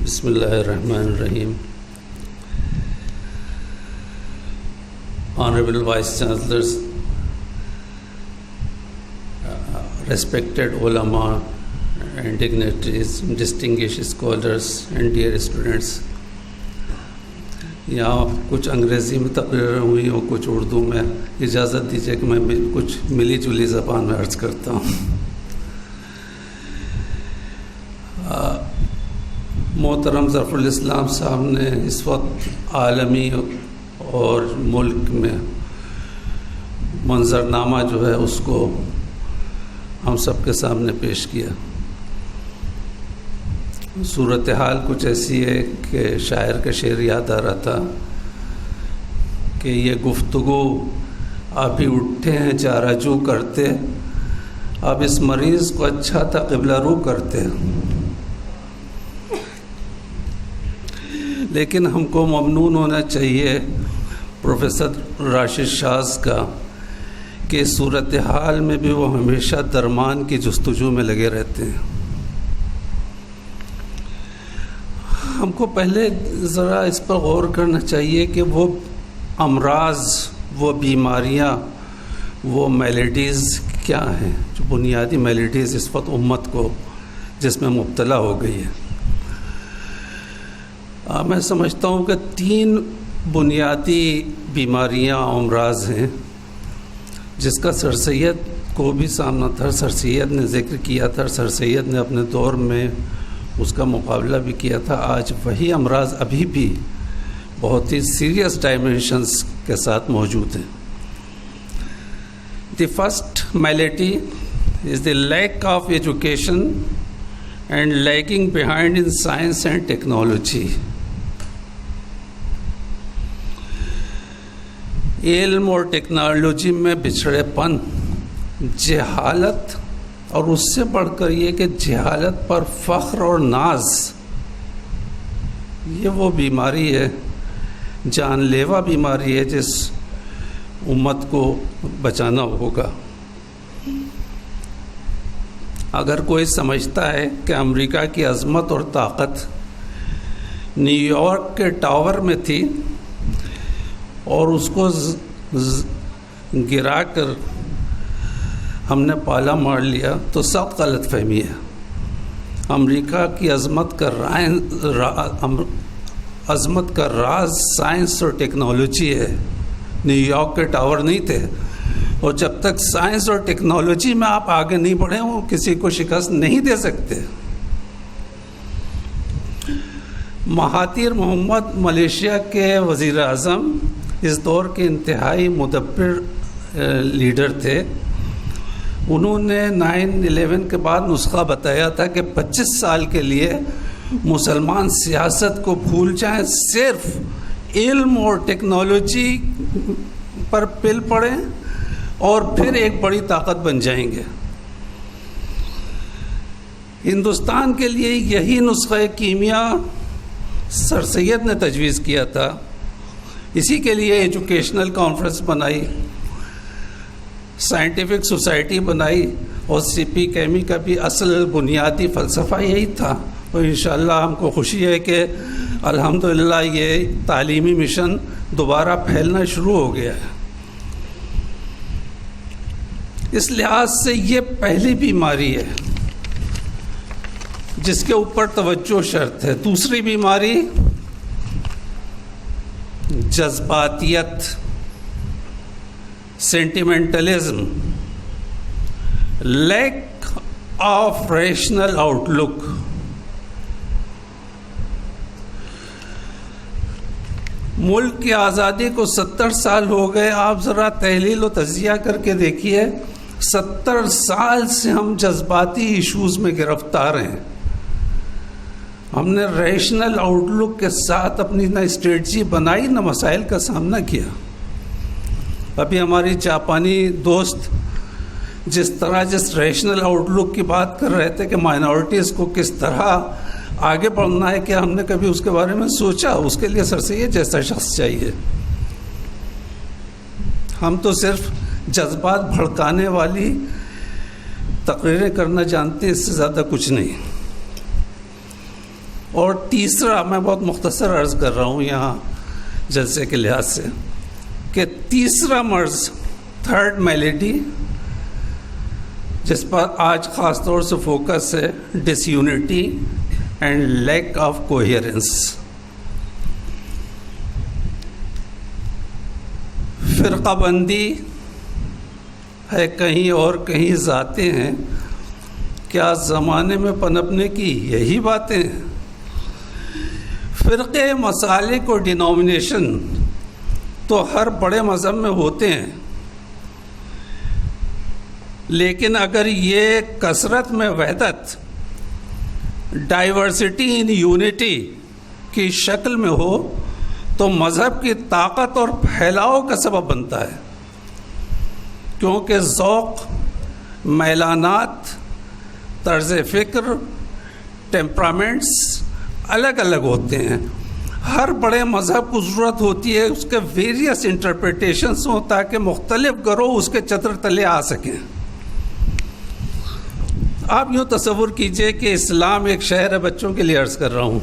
بسم اللہ الرحمن الرحیم. Honorable Vice Chancellors, respected ulama and dignitaries, distinguished scholars and dear students. یہاں کچھ انگریزی میں تقریر ہوئی اور کچھ اردو میں. اجازت دیجیے کہ میں کچھ ملی جلی زبان میں عرض کرتا ہوں. محترم ظفر الاسلام صاحب نے اس وقت عالمی اور ملک میں منظرنامہ جو ہے اس کو ہم سب کے سامنے پیش کیا. صورتحال کچھ ایسی ہے کہ شاعر کا شعر یاد آ رہا تھا کہ یہ گفتگو ابھی اٹھے ہیں چارہ جو کرتے، اب اس مریض کو اچھا تھا قبلہ رو کرتے. لیکن ہم کو ممنون ہونا چاہیے پروفیسر راشد شاذ کا کہ صورتحال میں بھی وہ ہمیشہ درمان کی جستجو میں لگے رہتے ہیں. ہم کو پہلے ذرا اس پر غور کرنا چاہیے کہ وہ امراض، وہ بیماریاں، وہ میلیڈیز کیا ہیں جو بنیادی میلیڈیز اس وقت امت کو جس میں مبتلا ہو گئی ہے. میں سمجھتا ہوں کہ 3 بنیادی بیماریاں امراض ہیں جس کا سر سید کو بھی سامنا تھا. سر سید نے ذکر کیا تھا، سر سید نے اپنے دور میں اس کا مقابلہ بھی کیا تھا. آج وہی امراض ابھی بھی بہت ہی سیریس ڈائمینشنز کے ساتھ موجود ہیں. The first malady is the lack of education and lagging behind in science and technology. علم اور ٹیکنالوجی میں بچھڑے پن، جہالت، اور اس سے بڑھ کر یہ کہ جہالت پر فخر اور ناز، یہ وہ بیماری ہے، جان لیوا بیماری ہے جس امت کو بچانا ہوگا. اگر کوئی سمجھتا ہے کہ امریکہ کی عظمت اور طاقت نیو یارک کے ٹاور میں تھی اور اس کو گرا کر ہم نے پالا مار لیا، تو سخت غلط فہمی ہے. امریکہ کی عظمت کا راز سائنس اور ٹیکنالوجی ہے. نیو یارک کے ٹاور نہیں تھے، اور جب تک سائنس اور ٹیکنالوجی میں آپ آگے نہیں بڑھیں وہ کسی کو شکست نہیں دے سکتے. مہاتیر محمد ملیشیا کے وزیر اعظم اس دور کے انتہائی مدبر لیڈر تھے. انہوں نے 9/11 کے بعد نسخہ بتایا تھا کہ 25 سال کے لیے مسلمان سیاست کو بھول جائیں، صرف علم اور ٹیکنالوجی پر پل پڑیں اور پھر ایک بڑی طاقت بن جائیں گے. ہندوستان کے لیے یہی نسخہ کیمیا سر سید نے تجویز کیا تھا. اسی کے لیے ایجوکیشنل کانفرنس بنائی، سائنٹیفک سوسائٹی بنائی، اور سی پی کیمی کا بھی اصل بنیادی فلسفہ یہی تھا. اور انشاءاللہ ہم کو خوشی ہے کہ الحمدللہ یہ تعلیمی مشن دوبارہ پھیلنا شروع ہو گیا ہے. اس لحاظ سے یہ پہلی بیماری ہے جس کے اوپر توجہ شرط ہے. دوسری بیماری جذباتیت، سینٹیمنٹلزم، لیک آف ریشنل آؤٹ لک. ملک کی آزادی کو 70 سال ہو گئے. آپ ذرا تحلیل و تجزیہ کر کے دیکھیے، 70 سال سے ہم جذباتی ایشوز میں گرفتار ہیں. ہم نے ریشنل آؤٹ لک کے ساتھ اپنی نہ اسٹریٹجی بنائی نہ مسائل کا سامنا کیا. ابھی ہماری جاپانی دوست جس ریشنل آؤٹ لک کی بات کر رہے تھے کہ مائنورٹیز کو کس طرح آگے بڑھنا ہے، کہ ہم نے کبھی اس کے بارے میں سوچا؟ اس کے لیے سر سید جیسا شخص چاہیے. ہم تو صرف جذبات بھڑکانے والی تقریریں کرنا جانتے ہیں، اس سے زیادہ کچھ نہیں. اور تیسرا، میں بہت مختصر عرض کر رہا ہوں یہاں جلسے کے لحاظ سے، کہ تیسرا مرض، تھرڈ میلیڈی، جس پر آج خاص طور سے فوکس ہے، ڈس یونٹی اینڈ لیک آف کوہیرنس. فرقہ بندی ہے کہیں اور کہیں ذاتیں ہیں. کیا زمانے میں پنپنے کی یہی باتیں ہیں؟ فرقے، مسالک اور ڈینومینیشن تو ہر بڑے مذہب میں ہوتے ہیں، لیکن اگر یہ کثرت میں وحدت، ڈائیورسٹی ان یونٹی کی شکل میں ہو تو مذہب کی طاقت اور پھیلاؤ کا سبب بنتا ہے، کیونکہ ذوق، میلانات، طرز فکر، ٹیمپرامنٹس الگ الگ ہوتے ہیں. ہر بڑے مذہب کو ضرورت ہوتی ہے اس کے ویریس انٹرپریٹیشنز ہوں تاکہ مختلف گروہ اس کے چتر تلے آ سکیں. آپ یوں تصور کیجئے کہ اسلام ایک شہر ہے، بچوں کے لیے عرض کر رہا ہوں،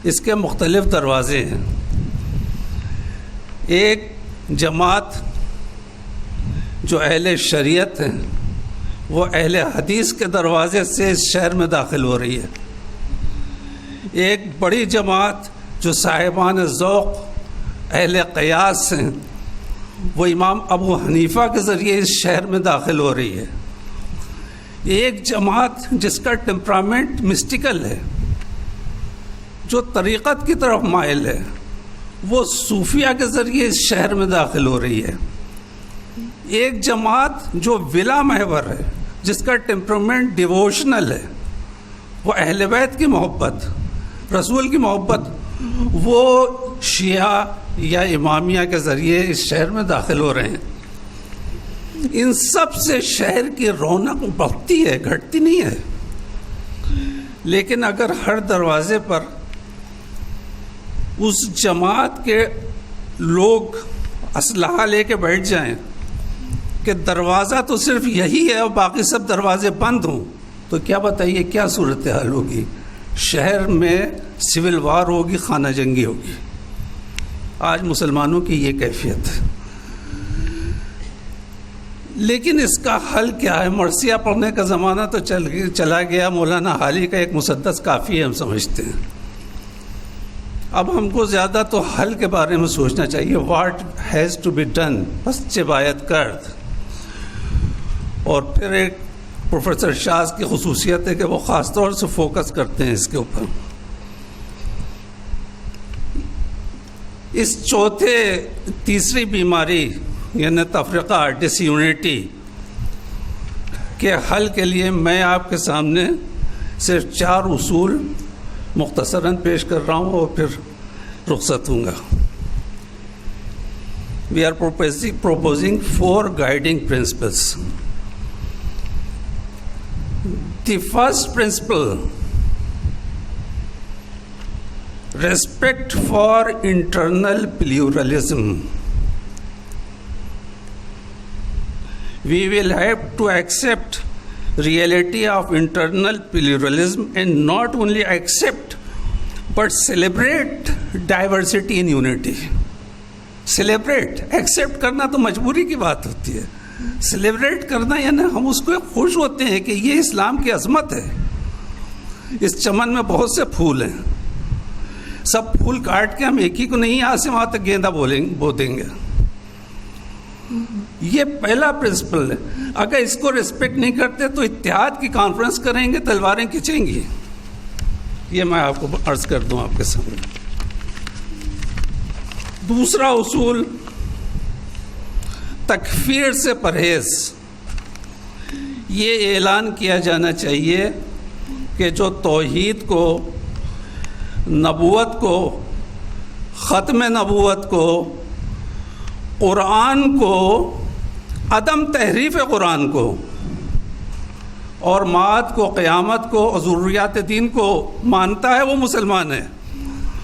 اس کے مختلف دروازے ہیں. ایک جماعت جو اہل شریعت ہیں وہ اہل حدیث کے دروازے سے اس شہر میں داخل ہو رہی ہے. ایک بڑی جماعت جو صاحبان ذوق، اہل قیاس ہیں، وہ امام ابو حنیفہ کے ذریعے اس شہر میں داخل ہو رہی ہے. ایک جماعت جس کا ٹیمپرامنٹ مسٹیکل ہے، جو طریقت کی طرف مائل ہے، وہ صوفیہ کے ذریعے اس شہر میں داخل ہو رہی ہے. ایک جماعت جو ولا محور ہے، جس کا ٹیمپرامنٹ ڈیووشنل ہے، وہ اہل بیت کی محبت، رسول کی محبت، وہ شیعہ یا امامیہ کے ذریعے اس شہر میں داخل ہو رہے ہیں. ان سب سے شہر کی رونق بڑھتی ہے، گھٹتی نہیں ہے. لیکن اگر ہر دروازے پر اس جماعت کے لوگ اسلحہ لے کے بیٹھ جائیں کہ دروازہ تو صرف یہی ہے اور باقی سب دروازے بند ہوں، تو کیا بتائیے کیا صورتحال ہوگی؟ شہر میں سول وار ہوگی، خانہ جنگی ہوگی. آج مسلمانوں کی یہ کیفیت ہے. لیکن اس کا حل کیا ہے؟ مرثیہ پڑھنے کا زمانہ تو چلا گیا. مولانا حالی کا ایک مسدس کافی ہے، ہم سمجھتے ہیں. اب ہم کو زیادہ تو حل کے بارے میں سوچنا چاہیے. What has to be done, بس جبایت کرد. اور پھر ایک پروفیسر شاز کی خصوصیت ہے کہ وہ خاص طور سے فوکس کرتے ہیں اس کے اوپر. اس تیسری بیماری یعنی تفرقہ، ڈس یونٹی کے حل کے لیے میں آپ کے سامنے صرف 4 اصول مختصراً پیش کر رہا ہوں اور پھر رخصت ہوں گا. We are proposing 4 guiding principles. The first principle: respect for internal pluralism. We will have to accept reality of internal pluralism and not only accept but celebrate diversity in unity. Celebrate, accept کرنا تو مجبوری کی بات ہوتی ہے. Celebrate کرنا یعنی ہم اس کو خوش ہوتے ہیں کہ یہ اسلام کی عظمت ہے. اس چمن میں بہت سے پھول ہیں، سب پھول کاٹ کے ہم ایک ہی کو نہیں یہاں سے وہاں تک گیندا بو دیں گے. یہ پہلا پرنسپل ہے. اگر اس کو ریسپیکٹ نہیں کرتے تو اتحاد کی کانفرنس کریں گے، تلواریں کھینچیں گی. یہ میں آپ کو عرض کر دوں آپ کے سامنے. دوسرا اصول: تکفیر سے پرہیز. یہ اعلان کیا جانا چاہیے کہ جو توحید کو، نبوت کو، ختم نبوت کو، قرآن کو، عدم تحریف قرآن کو اور معاد کو، قیامت کو اور ضروریات دین کو مانتا ہے وہ مسلمان ہے.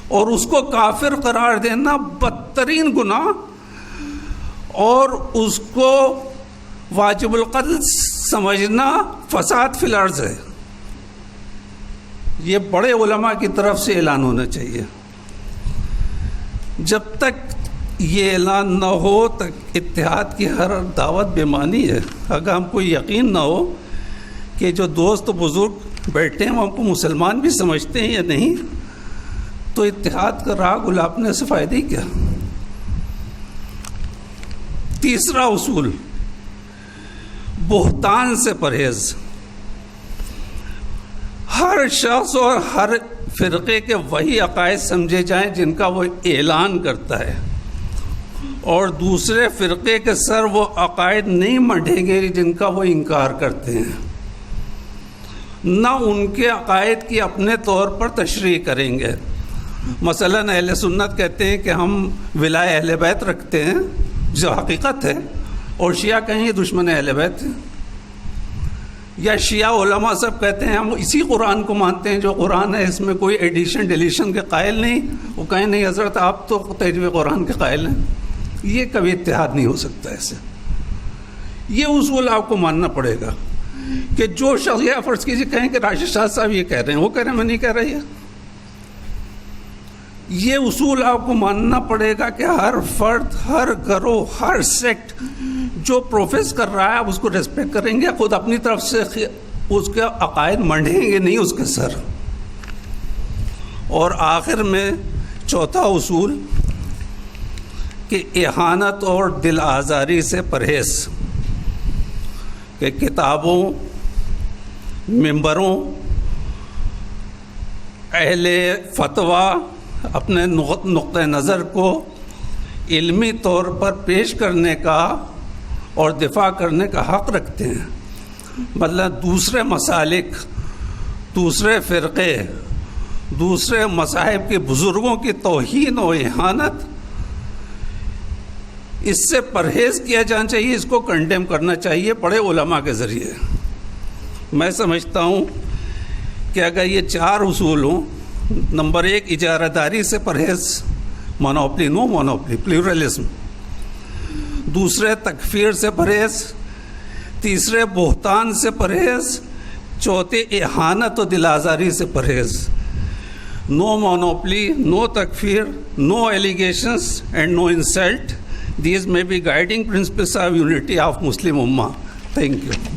اور اس کو کافر قرار دینا بدترین گناہ اور اس کو واجب القتل سمجھنا فساد فی الارض ہے. یہ بڑے علماء کی طرف سے اعلان ہونا چاہیے. جب تک یہ اعلان نہ ہو تک اتحاد کی ہر دعوت بے معنی ہے. اگر ہم کو یقین نہ ہو کہ جو دوست بزرگ بیٹھے ہیں وہ ہم کو مسلمان بھی سمجھتے ہیں یا نہیں, تو اتحاد کا راہ گلاپنے سے فائدہ ہی کیا. تیسرا اصول, بہتان سے پرہیز. ہر شخص اور ہر فرقے کے وہی عقائد سمجھے جائیں جن کا وہ اعلان کرتا ہے, اور دوسرے فرقے کے سر وہ عقائد نہیں مڈھیں گے جن کا وہ انکار کرتے ہیں. نہ ان کے عقائد کی اپنے طور پر تشریح کریں گے. مثلا اہل سنت کہتے ہیں کہ ہم ولائے اہل بیت رکھتے ہیں, جو حقیقت ہے, اور شیعہ کہیں یہ دشمن اہل بیت ہیں. یا شیعہ علماء سب کہتے ہیں ہم اسی قرآن کو مانتے ہیں جو قرآن ہے, اس میں کوئی ایڈیشن ڈیلیشن کے قائل نہیں. وہ کہیں نہیں حضرت آپ تو تجوید قرآن کے قائل ہیں. یہ کبھی اتحاد نہیں ہو سکتا ایسے. یہ اصول آپ کو ماننا پڑے گا کہ جو شخص یہ فرض کیجیے کہیں کہ راشد شاہ صاحب یہ کہہ رہے ہیں, وہ کہہ رہے ہیں میں نہیں کہہ رہی ہے. یہ اصول آپ کو ماننا پڑے گا کہ ہر فرد, ہر گروہ, ہر سیکٹ جو پروفیس کر رہا ہے آپ اس کو ریسپیکٹ کریں گے. خود اپنی طرف سے اس کے عقائد منڈیں گے نہیں اس کے سر. اور آخر میں چوتھا اصول کہ اہانت اور دل آزاری سے پرہیز. کہ کتابوں, ممبروں, اہل فتویٰ اپنے نقطہ نظر کو علمی طور پر پیش کرنے کا اور دفاع کرنے کا حق رکھتے ہیں. مطلب دوسرے مسالک, دوسرے فرقے, دوسرے مذاہب کے بزرگوں کی توہین و اہانت, اس سے پرہیز کیا جانا چاہیے, اس کو کنڈیم کرنا چاہیے بڑے علماء کے ذریعے. میں سمجھتا ہوں کہ اگر یہ چار اصول ہوں, نمبر 1 اجارہ داری سے پرہیز, مونوپلی, نو مونوپلی, پلیورلزم. دوسرے تکفیر سے پرہیز, تیسرے بہتان سے پرہیز, چوتھے اہانت و دل آزاری سے پرہیز. نو مونوپلی, نو تکفیر, no allegations and no insult. These may be guiding principles of unity of Muslim Ummah. Thank you.